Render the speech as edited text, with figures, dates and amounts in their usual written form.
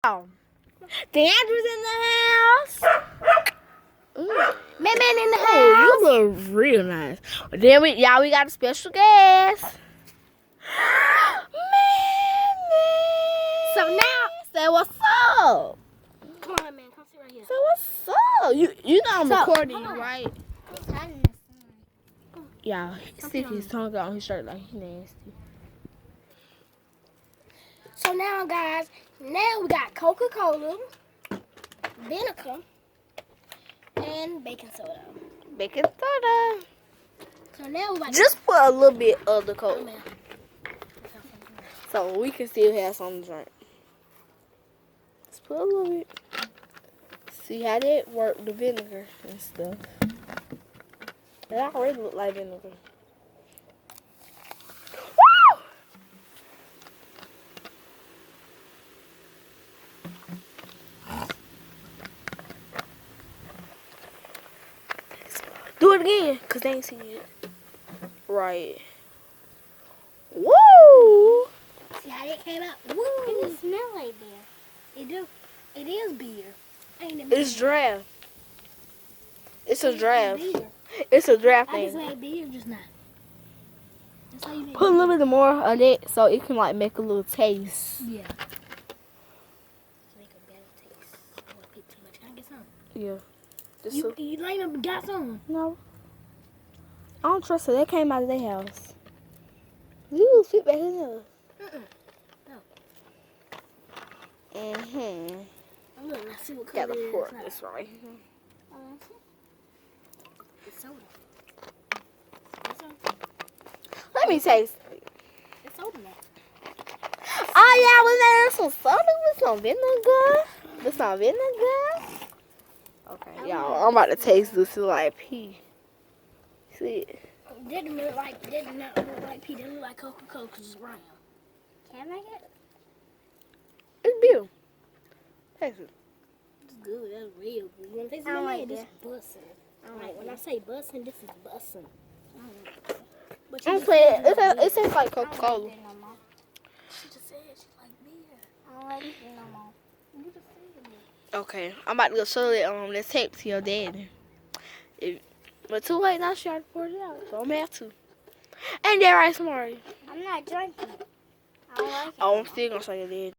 Deandra's in the house. Man in the house. Oh, you look real nice. Then we got a special guest. Man. So now, Say what's up. come on, man. Come sit right here. Say what's up. You know I'm recording you, right? Yeah, he stick his tongue out on his shirt like he nasty. So now, guys, now we got Coca-Cola, vinegar, and baking soda. Baking soda. So now we about Just put a little bit of the to... Coke so we can still have some to drink. Just put a little bit. See how that work, the vinegar and stuff. It already look like vinegar. Woo! Do it again, cause they ain't seen it. Right. Woo! See how that came out? Woo! It doesn't smell like beer. It do. It is beer. Ain't it? It's draft. It's a draft. Beer. It's a draft I just thing. made beer just now. That's how you make Put a beer. little bit more of it so it can like make a little taste. Yeah. Make a better taste. I don't want to pick too much. Can I get some? Yeah. Just You, so- you ain't never got some. No. I don't trust her. They came out of their house. You sit back in there. Mm-hmm. Look, let's see what color Gotta it is. pour this right. It's soda. Let me taste it. It's soda now. Oh yeah, was that some soda with some vinegar? With some vinegar? Okay, y'all, I'm about to taste this like pee. See it? That didn't look like pee. That look like Coca-Cola because it's round. Can I make it? It's beer. Taste it. It's good. That's real good. You want to taste it? I don't Man, like this that. is bussin'. Like when I say bussin', this is bussin'. But I'm just saying, said it's it tastes like Coca-Cola. She just said she like beer. I don't like it no more. You just said it. Okay, I'm about to go show that tape to your daddy. But too late now, she already poured it out, so I'm gonna have to. And that right, Samari. I'm not drinking. I don't like it. Oh, I'm still gonna show your daddy.